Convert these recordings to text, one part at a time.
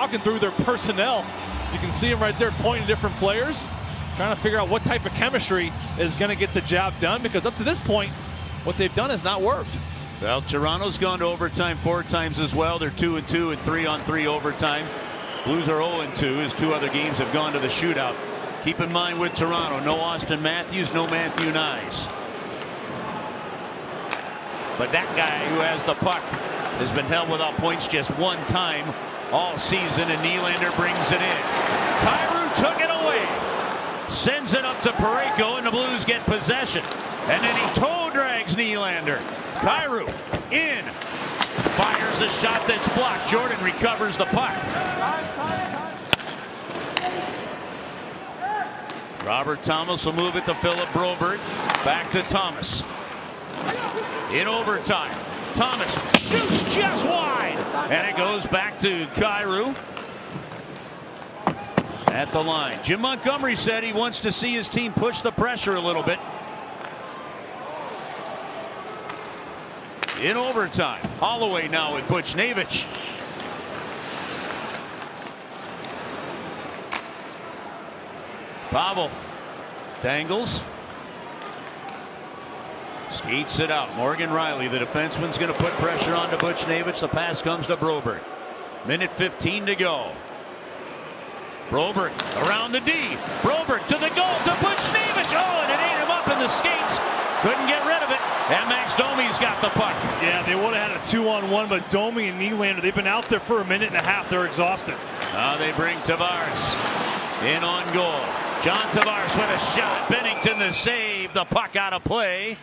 Walking through their personnel, you can see them right there pointing different players, trying to figure out what type of chemistry is going to get the job done, because up to this point, what they've done has not worked. Well, Toronto's gone to overtime 4 times as well. They're 2-2 and 3-on-3 overtime. Blues are 0-2 as 2 other games have gone to the shootout. Keep in mind with Toronto, no Austin Matthews, no Matthew Nyes. But that guy who has the puck has been held without points just 1 time all season, and Nylander brings it in. Kyrou took it away. Sends it up to Parayko, and the Blues get possession. And then he toe drags Nylander. Kyrou in. Fires a shot that's blocked. Jordan recovers the puck. Robert Thomas will move it to Philip Broberg. Back to Thomas. In overtime. Thomas shoots just wide. And it goes back to Kyrou. At the line. Jim Montgomery said he wants to see his team push the pressure a little bit. In overtime. Holloway now with Buchnevich. Pavel dangles. Skates it out. Morgan Rielly, the defenseman's going to put pressure on to Buchnevich. The pass comes to Broberg. Minute 15 to go. Broberg around the D. Broberg to the goal to Buchnevich. Oh, and it ate him up in the skates. Couldn't get rid of it. And Max Domi's got the puck. Yeah, they would have had a 2-on-1, but Domi and Nylander, they've been out there for a minute and a half. They're exhausted. Now they bring Tavares in on goal. John Tavares with a shot. Bennington the save. The puck out of play.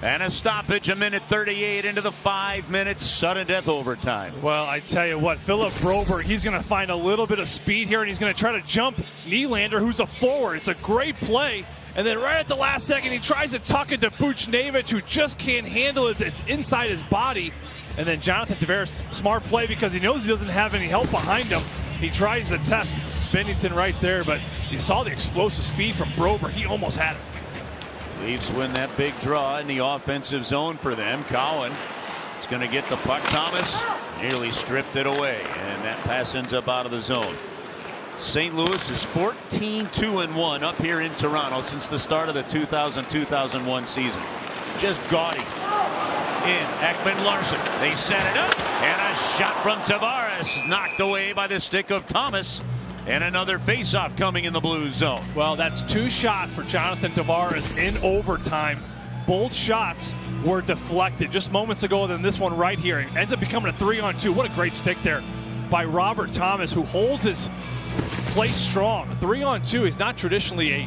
And a stoppage, a minute 38 into the 5-minute sudden death overtime. Well, I tell you what, Philip Broberg, he's going to find a little bit of speed here, and he's going to try to jump Nylander, who's a forward. It's a great play. And then right at the last second, he tries to tuck it to Buchnevich, who just can't handle it. It's inside his body. And then Jonathan Tavares, smart play because he knows he doesn't have any help behind him. He tries to test Bennington right there, but you saw the explosive speed from Broberg. He almost had it. Leafs win that big draw in the offensive zone for them. Cowan is going to get the puck. Thomas nearly stripped it away, and that pass ends up out of the zone. St. Louis is 14-2-1 up here in Toronto since the start of the 2000-2001 season. Just gaudy. In Ekman Larson. They set it up, and a shot from Tavares knocked away by the stick of Thomas. And another faceoff coming in the Blues zone. Well, that's 2 shots for Jonathan Tavares in overtime. Both shots were deflected just moments ago. Than this one right here. It ends up becoming a 3-on-2. What a great stick there by Robert Thomas, who holds his place strong. 3-on-2. He's not traditionally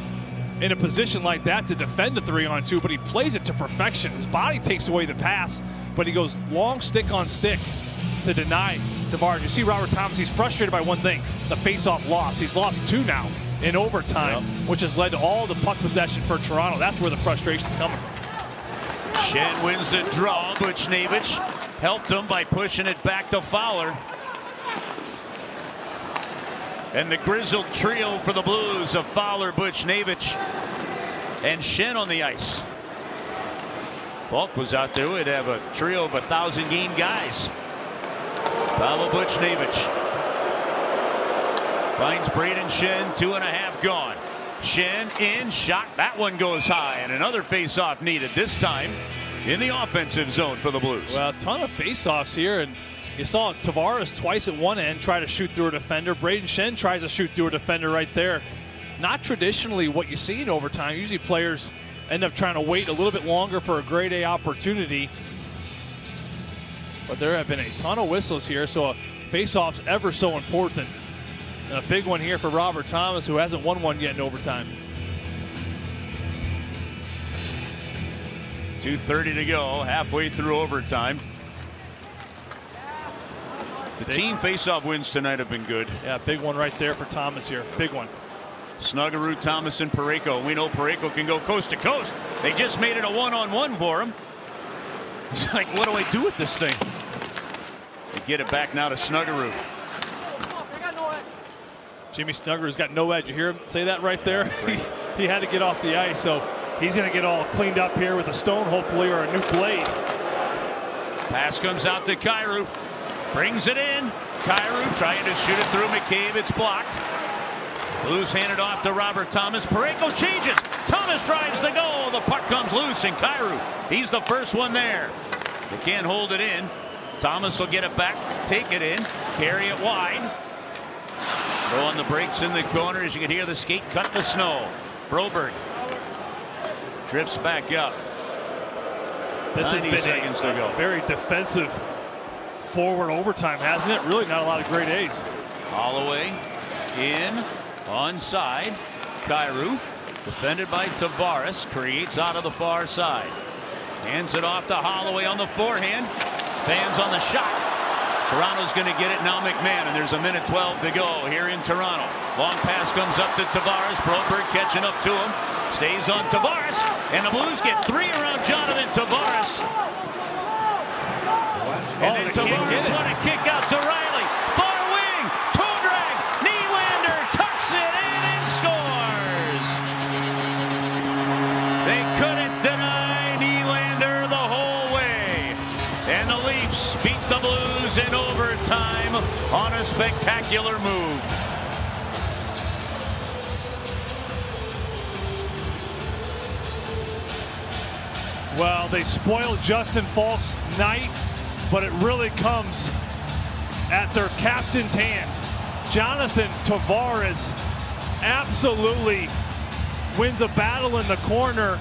in a position like that to defend a 3-on-2, but he plays it to perfection. His body takes away the pass, but he goes long stick on stick to deny Tavares. You see Robert Thomas, he's frustrated by one thing, the face-off loss. He's lost 2 now in overtime, which has led to all the puck possession for Toronto. That's where the frustration's coming from. Schenn wins the draw. Buchnevich helped him by pushing it back to Fowler. And the grizzled trio for the Blues of Fowler, Buchnevich, and Schenn on the ice. Falk was out there. We'd have a trio of 1,000-game guys. Pavel Buchnevich finds Braden Schenn, 2.5 gone. Schenn in, shot, that one goes high, and another face-off needed, this time in the offensive zone for the Blues. Well, a ton of face-offs here, and you saw Tavares twice at one end try to shoot through a defender. Braden Schenn tries to shoot through a defender right there. Not traditionally what you see in overtime. Usually players end up trying to wait a little bit longer for a grade A opportunity. But there have been a ton of whistles here, so a face-off's ever so important. And a big one here for Robert Thomas, who hasn't won one yet in overtime. 2:30 to go, halfway through overtime. The team face-off wins tonight have been good. Yeah, big one right there for Thomas here. Big one. Snuggerud, Thomas, and Parayko. We know Parayko can go coast to coast. They just made it a one-on-one for him. He's like, what do I do with this thing? They get it back now to Snuggerud. Jimmy Snuggerud's got no edge. You hear him say that right there? He had to get off the ice, so he's going to get all cleaned up here with a stone, hopefully, or a new blade. Pass comes out to Kyrou. Brings it in. Kyrou trying to shoot it through McCabe. It's blocked. Blues handed off to Robert Thomas. Parayko changes. Thomas drives the goal. The puck comes loose, and Kyrou, he's the first one there. They can't hold it in. Thomas will get it back, take it in, carry it wide. Throw on the brakes in the corner as you can hear the skate cut the snow. Broberg drifts back up. This has been seconds to go. Very defensive forward overtime, hasn't it? Really not a lot of great A's. Holloway in, onside. Kyrou, defended by Tavares, creates out of the far side. Hands it off to Holloway on the forehand. Fans on the shot. Toronto's going to get it now. McMahon, and there's a minute 12 to go here in Toronto. Long pass comes up to Tavares. Broberg catching up to him. Stays on Tavares, and the Blues get 3 around Jonathan Tavares. And then Tavares want to kick out to Riley. Far wing, toe drag. Nylander tucks it in and scores. They couldn't deny Nylander the whole way. And the Leafs beat the Blues in overtime on a spectacular move. Well, they spoiled Justin Falk's night, but it really comes at their captain's hand. Jonathan Tavares absolutely wins a battle in the corner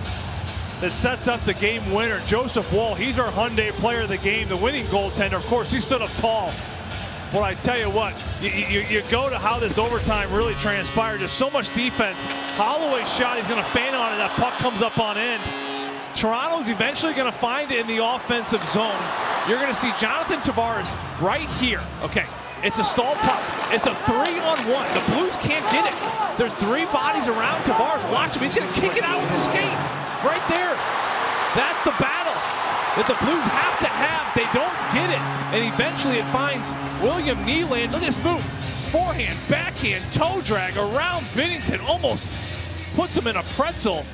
that sets up the game winner. Joseph Woll, he's our Hyundai player of the game, the winning goaltender. Of course, he stood up tall. But I tell you what, you go to how this overtime really transpired. There's so much defense. Holloway's shot, he's going to feint on it. That puck comes up on end. Toronto's eventually going to find it in the offensive zone. You're going to see Jonathan Tavares right here. Okay, it's a stall puck. It's a 3-on-1. The Blues can't get it. There's 3 bodies around Tavares. Watch him. He's going to kick it out with the skate. Right there. That's the battle that the Blues have to have. They don't get it. And eventually it finds William Nylander. Look at this move. Forehand, backhand, toe drag around Binnington. Almost puts him in a pretzel.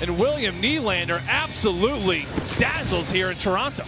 And William Nylander absolutely dazzles here in Toronto.